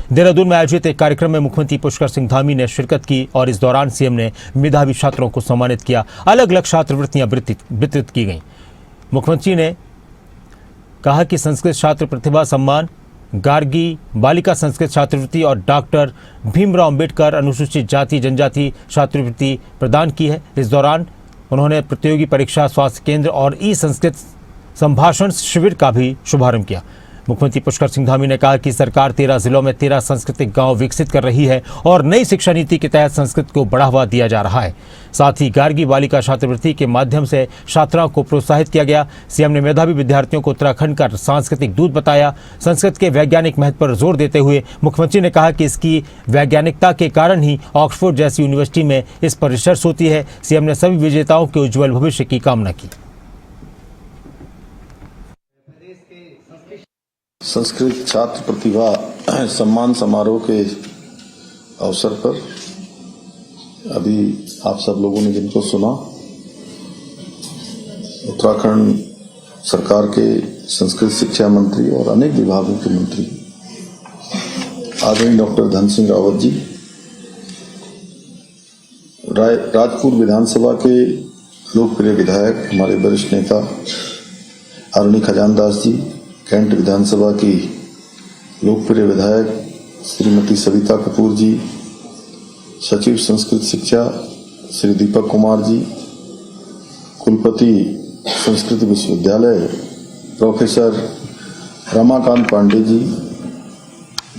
देहरादून में आयोजित एक कार्यक्रम में मुख्यमंत्री पुष्कर सिंह धामी ने शिरकत की और इस दौरान सीएम ने मेधावी छात्रों को सम्मानित किया। अलग अलग छात्रवृत्तियां वितरित की गईं। मुख्यमंत्री ने कहा कि संस्कृत छात्र प्रतिभा सम्मान, गार्गी बालिका संस्कृत छात्रवृत्ति और डॉक्टर भीमराव अंबेडकर अनुसूचित जाति जनजाति छात्रवृत्ति प्रदान की है। इस दौरान उन्होंने प्रतियोगी परीक्षा, स्वास्थ्य केंद्र और ई संस्कृत संभाषण शिविर का भी शुभारंभ किया। मुख्यमंत्री पुष्कर सिंह धामी ने कहा कि सरकार 13 जिलों में 13 सांस्कृतिक गांव विकसित कर रही है और नई शिक्षा नीति के तहत संस्कृत को बढ़ावा दिया जा रहा है। साथ ही गार्गी बालिका छात्रवृत्ति के माध्यम से छात्राओं को प्रोत्साहित किया गया। सीएम ने मेधावी विद्यार्थियों को उत्तराखंड का सांस्कृतिक दूत बताया। संस्कृत के वैज्ञानिक महत्व पर जोर देते हुए मुख्यमंत्री ने कहा कि इसकी वैज्ञानिकता के कारण ही ऑक्सफोर्ड जैसी यूनिवर्सिटी में इस पर रिसर्च होती है। सीएम ने सभी विजेताओं के उज्जवल भविष्य की कामना की। संस्कृत छात्र प्रतिभा सम्मान समारोह के अवसर पर अभी आप सब लोगों ने जिनको सुना, उत्तराखंड सरकार के संस्कृत शिक्षा मंत्री और अनेक विभागों के मंत्री आदरणीय डॉक्टर धन सिंह रावत जी, राजपुर विधानसभा के लोकप्रिय विधायक हमारे वरिष्ठ नेता आदरणीय खजानदास जी, कैंट विधानसभा की लोकप्रिय विधायक श्रीमती सविता कपूर जी, सचिव संस्कृत शिक्षा श्री दीपक कुमार जी, कुलपति संस्कृत विश्वविद्यालय प्रोफेसर रमाकांत पांडे जी,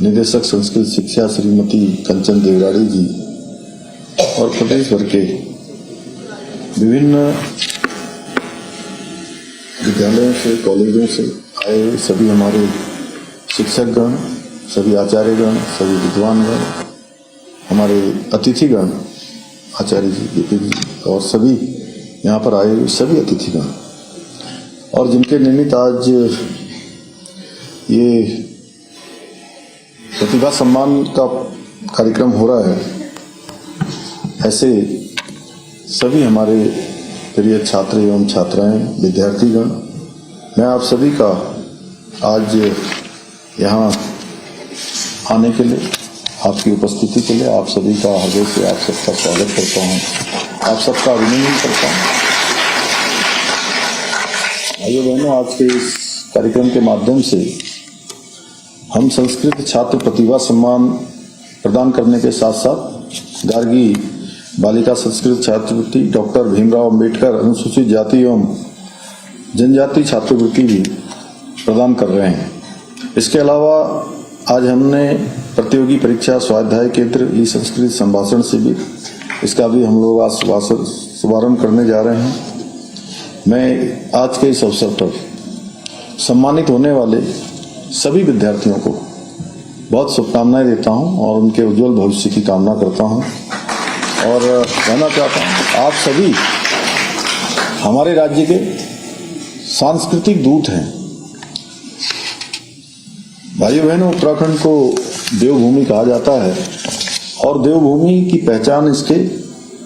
निदेशक संस्कृत शिक्षा श्रीमती कंचन देवराड़ी जी और प्रदेश भर के विभिन्न विद्यालयों से, कॉलेजों से आए सभी हमारे शिक्षकगण, सभी आचार्यगण, सभी विद्वानगण, हमारे अतिथिगण, आचार्य जी, दीपक जी और सभी यहाँ पर आए हुए सभी अतिथिगण और जिनके निमित्त आज ये प्रतिभा सम्मान का कार्यक्रम हो रहा है, ऐसे सभी हमारे प्रिय छात्र एवं छात्राएं, विद्यार्थीगण, मैं आप सभी का आज यहाँ आने के लिए, आपकी उपस्थिति के लिए आप सभी का हृदय से आप सबका स्वागत करता हूँ, आप सबका अभिनंदन करता हूँ। भाइयों बहनों, आज के इस कार्यक्रम के माध्यम से हम संस्कृत छात्र प्रतिभा सम्मान प्रदान करने के साथ साथ गार्गी बालिका संस्कृत छात्रवृत्ति, डॉक्टर भीमराव अंबेडकर अनुसूचित जाति एवं जनजाति छात्रवृत्ति भी प्रदान कर रहे हैं। इसके अलावा आज हमने प्रतियोगी परीक्षा, स्वाध्याय केंद्र, ई संस्कृत संभाषण शिविर, इसका भी हम लोग आज शुभारंभ करने जा रहे हैं। मैं आज के इस अवसर पर सम्मानित होने वाले सभी विद्यार्थियों को बहुत शुभकामनाएं देता हूं और उनके उज्जवल भविष्य की कामना करता हूं और कहना चाहता हूं, आप सभी हमारे राज्य के सांस्कृतिक दूत हैं। भाइयों बहनों, उत्तराखंड को देवभूमि कहा जाता है और देवभूमि की पहचान इसके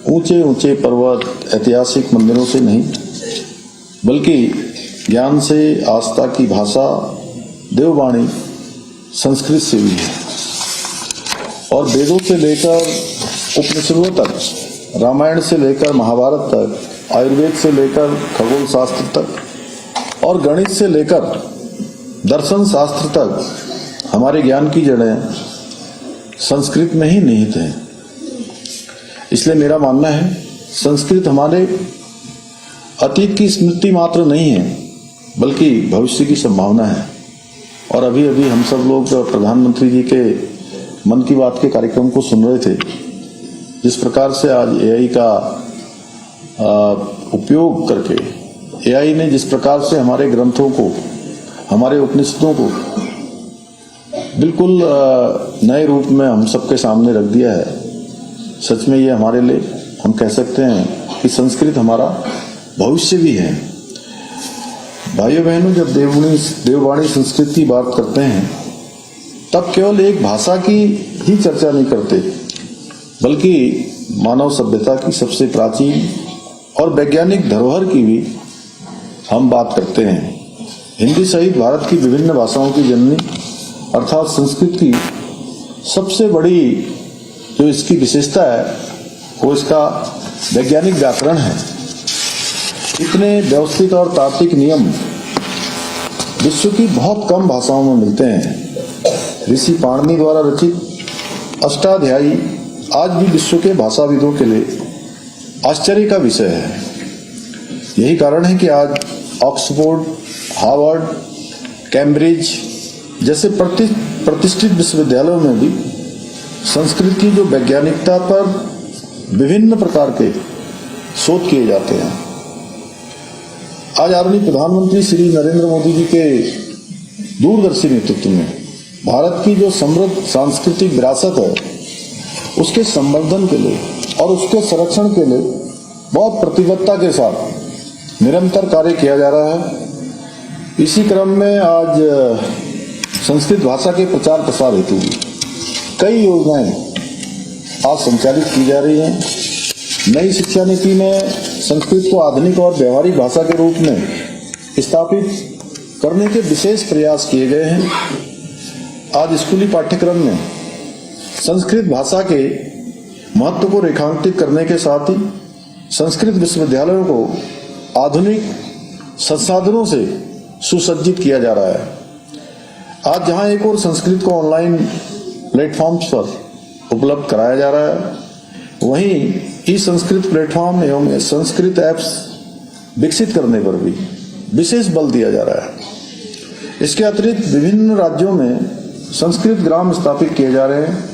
ऊंचे ऊंचे पर्वत, ऐतिहासिक मंदिरों से नहीं, बल्कि ज्ञान से, आस्था की भाषा देववाणी संस्कृत से भी है। और वेदों से लेकर उपनिषदों तक, रामायण से लेकर महाभारत तक, आयुर्वेद से लेकर खगोल शास्त्र तक और गणित से लेकर दर्शन शास्त्र तक हमारे ज्ञान की जड़ें संस्कृत में ही निहित हैं। इसलिए मेरा मानना है, संस्कृत हमारे अतीत की स्मृति मात्र नहीं है, बल्कि भविष्य की संभावना है। और अभी अभी हम सब लोग प्रधानमंत्री जी के मन की बात के कार्यक्रम को सुन रहे थे। जिस प्रकार से आज एआई का उपयोग करके, एआई ने जिस प्रकार से हमारे ग्रंथों को, हमारे उपनिषदों को बिल्कुल नए रूप में हम सबके सामने रख दिया है। सच में ये हमारे लिए, हम कह सकते हैं कि संस्कृत हमारा भविष्य भी है। भाइयों बहनों, जब देववाणी संस्कृत की बात करते हैं, तब केवल एक भाषा की ही चर्चा नहीं करते, बल्कि मानव सभ्यता की सबसे प्राचीन और वैज्ञानिक धरोहर की भी हम बात करते हैं। हिंदी सहित भारत की विभिन्न भाषाओं की जननी अर्थात संस्कृत की सबसे बड़ी जो इसकी विशेषता है वो इसका वैज्ञानिक व्याकरण है। इतने व्यवस्थित और तार्किक नियम विश्व की बहुत कम भाषाओं में मिलते हैं। ऋषि पाणिनि द्वारा रचित अष्टाध्यायी आज भी विश्व के भाषाविदों के लिए आश्चर्य का विषय है। यही कारण है कि आज ऑक्सफोर्ड, हार्वर्ड, कैम्ब्रिज जैसे प्रतिष्ठित विश्वविद्यालयों में भी संस्कृत की जो वैज्ञानिकता पर विभिन्न प्रकार के शोध किए जाते हैं। आज आदरणीय प्रधानमंत्री श्री नरेंद्र मोदी जी के दूरदर्शी नेतृत्व में भारत की जो समृद्ध सांस्कृतिक विरासत है उसके संवर्धन के लिए और उसके संरक्षण के लिए बहुत प्रतिबद्धता के साथ निरंतर कार्य किया जा रहा है। इसी क्रम में आज संस्कृत भाषा के प्रचार प्रसार हेतु कई योजनाएं आज संचालित की जा रही हैं। नई शिक्षा नीति में संस्कृत को आधुनिक और व्यवहारिक भाषा के रूप में स्थापित करने के विशेष प्रयास किए गए हैं। आज स्कूली पाठ्यक्रम में संस्कृत भाषा के महत्व को रेखांकित करने के साथ ही संस्कृत विश्वविद्यालयों को आधुनिक संसाधनों से सुसज्जित किया जा रहा है। आज जहां एक और संस्कृत को ऑनलाइन प्लेटफॉर्म्स पर उपलब्ध कराया जा रहा है, वहीं ई संस्कृत प्लेटफॉर्म एवं संस्कृत ऐप्स विकसित करने पर भी विशेष बल दिया जा रहा है। इसके अतिरिक्त विभिन्न राज्यों में संस्कृत ग्राम स्थापित किए जा रहे हैं,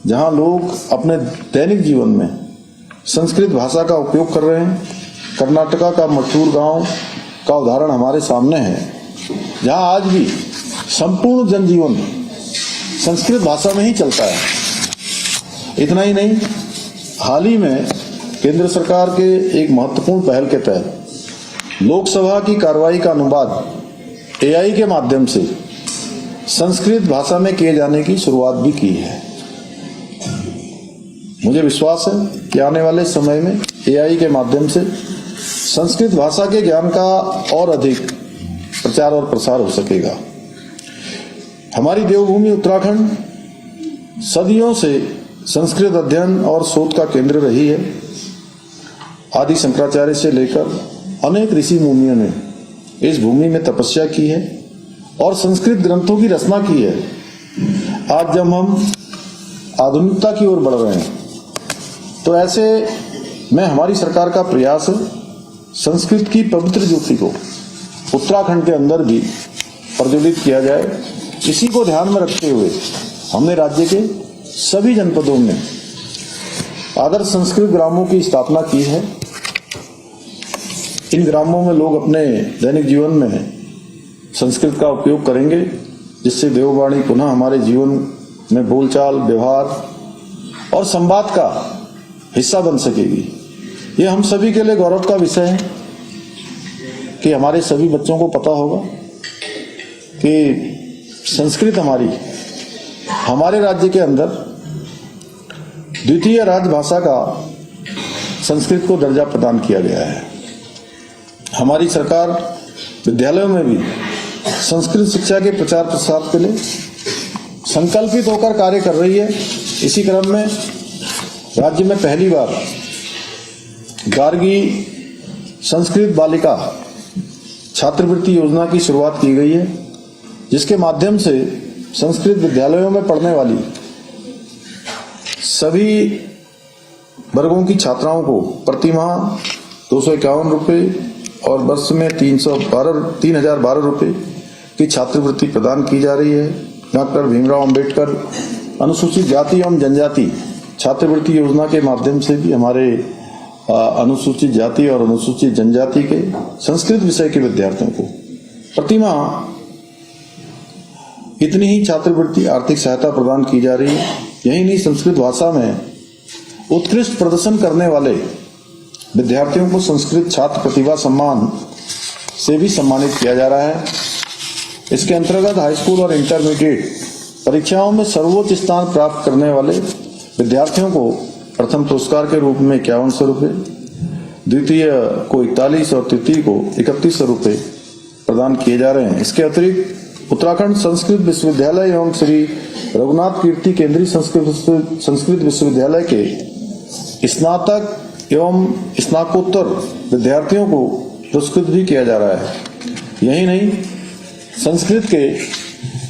जहां लोग अपने दैनिक जीवन में संस्कृत भाषा का उपयोग कर रहे हैं। कर्नाटका का मशहूर गांव का उदाहरण हमारे सामने है, जहां आज भी संपूर्ण जनजीवन संस्कृत भाषा में ही चलता है। इतना ही नहीं, हाल ही में केंद्र सरकार के एक महत्वपूर्ण पहल के तहत लोकसभा की कार्रवाई का अनुवाद एआई के माध्यम से संस्कृत भाषा में किए जाने की शुरुआत भी की है। मुझे विश्वास है कि आने वाले समय में एआई के माध्यम से संस्कृत भाषा के ज्ञान का और अधिक प्रचार और प्रसार हो सकेगा। हमारी देवभूमि उत्तराखंड सदियों से संस्कृत अध्ययन और शोध का केंद्र रही है। आदि शंकराचार्य से लेकर अनेक ऋषि मुनियों ने इस भूमि में तपस्या की है और संस्कृत ग्रंथों की रचना की है। आज जब हम आधुनिकता की ओर बढ़ रहे हैं, तो ऐसे में हमारी सरकार का प्रयास है संस्कृत की पवित्र ज्योति को उत्तराखंड के अंदर भी प्रज्वलित किया जाए। इसी को ध्यान में रखते हुए हमने राज्य के सभी जनपदों में आदर्श संस्कृत ग्रामों की स्थापना की है। इन ग्रामों में लोग अपने दैनिक जीवन में संस्कृत का उपयोग करेंगे, जिससे देववाणी पुनः हमारे जीवन में बोलचाल, व्यवहार और संवाद का हिस्सा बन सकेगी। ये हम सभी के लिए गौरव का विषय है कि हमारे सभी बच्चों को पता होगा कि संस्कृत हमारे राज्य के अंदर द्वितीय राजभाषा का संस्कृत को दर्जा प्रदान किया गया है। हमारी सरकार विद्यालयों में भी संस्कृत शिक्षा के प्रचार प्रसार के लिए संकल्पित होकर कार्य कर रही है। इसी क्रम में राज्य में पहली बार गार्गी संस्कृत बालिका छात्रवृत्ति योजना की शुरुआत की गई है, जिसके माध्यम से संस्कृत विद्यालयों में पढ़ने वाली सभी वर्गों की छात्राओं को प्रतिमाह 251 रुपये और वर्ष में 3012 रुपये की छात्रवृत्ति प्रदान की जा रही है। डॉक्टर भीमराव अंबेडकर अनुसूचित जाति एवं जनजाति छात्रवृत्ति योजना के माध्यम से भी हमारे अनुसूचित जाति और अनुसूचित जनजाति के संस्कृत विषय के विद्यार्थियों को प्रतिमाह इतनी ही छात्रवृत्ति आर्थिक सहायता प्रदान की जा रही है। यही नहीं, संस्कृत भाषा में उत्कृष्ट प्रदर्शन करने वाले विद्यार्थियों को संस्कृत छात्र प्रतिभा सम्मान से भी सम्मानित किया जा रहा है। इसके अंतर्गत हाई स्कूल और इंटरमीडिएट परीक्षाओं में सर्वोच्च स्थान प्राप्त करने वाले विद्यार्थियों को प्रथम पुरस्कार के रूप में 5100 रुपये, द्वितीय को 41 और तृतीय को 3100 रुपये प्रदान किए जा रहे हैं। इसके अतिरिक्त उत्तराखंड संस्कृत विश्वविद्यालय एवं श्री रघुनाथ कीर्ति केंद्रीय संस्कृत विश्वविद्यालय के स्नातक एवं स्नातकोत्तर विद्यार्थियों को पुरस्कृत भी किया जा रहा है। यही नहीं, संस्कृत के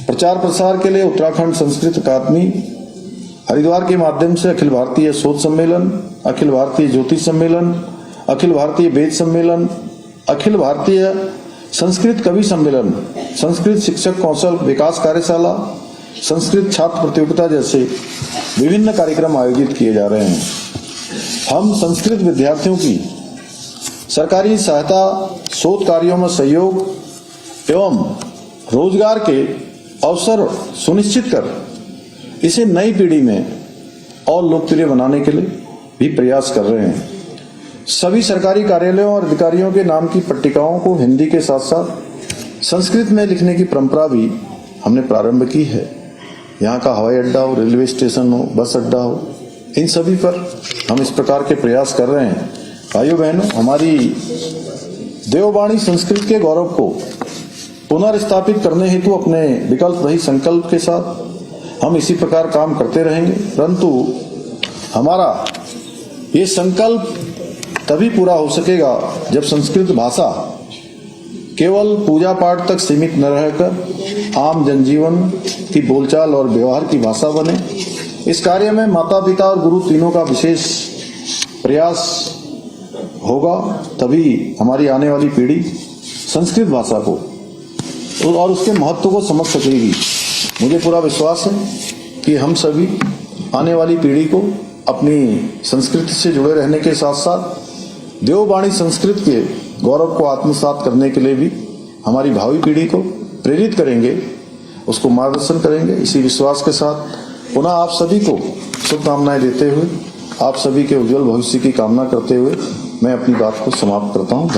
प्रचार प्रसार के लिए उत्तराखंड संस्कृत अकादमी हरिद्वार के माध्यम से अखिल भारतीय शोध सम्मेलन, अखिल भारतीय ज्योतिष सम्मेलन, अखिल भारतीय वेद सम्मेलन, अखिल भारतीय संस्कृत कवि सम्मेलन, संस्कृत शिक्षक कौशल विकास कार्यशाला, संस्कृत छात्र प्रतियोगिता जैसे विभिन्न कार्यक्रम आयोजित किए जा रहे हैं। हम संस्कृत विद्यार्थियों की सरकारी सहायता, शोध कार्यों में सहयोग एवं रोजगार के अवसर सुनिश्चित कर इसे नई पीढ़ी में और लोकप्रिय बनाने के लिए भी प्रयास कर रहे हैं। सभी सरकारी कार्यालयों और अधिकारियों के नाम की पट्टिकाओं को हिंदी के साथ साथ संस्कृत में लिखने की परंपरा भी हमने प्रारंभ की है। यहाँ का हवाई अड्डा हो, रेलवे स्टेशन हो, बस अड्डा हो, इन सभी पर हम इस प्रकार के प्रयास कर रहे हैं। भाइयों बहनों, हमारी देववाणी संस्कृत के गौरव को पुनर्स्थापित करने हेतु अपने विकल्प रहित संकल्प के साथ हम इसी प्रकार काम करते रहेंगे। परंतु हमारा ये संकल्प तभी पूरा हो सकेगा जब संस्कृत भाषा केवल पूजा पाठ तक सीमित न रहकर आम जनजीवन की बोलचाल और व्यवहार की भाषा बने। इस कार्य में माता पिता और गुरु तीनों का विशेष प्रयास होगा, तभी हमारी आने वाली पीढ़ी संस्कृत भाषा को और उसके महत्व को समझ सकेगी। मुझे पूरा विश्वास है कि हम सभी आने वाली पीढ़ी को अपनी संस्कृति से जुड़े रहने के साथ साथ देववाणी संस्कृत के गौरव को आत्मसात करने के लिए भी हमारी भावी पीढ़ी को प्रेरित करेंगे, उसको मार्गदर्शन करेंगे। इसी विश्वास के साथ पुनः आप सभी को शुभकामनाएं देते हुए, आप सभी के उज्जवल भविष्य की कामना करते हुए मैं अपनी बात को समाप्त करता हूं।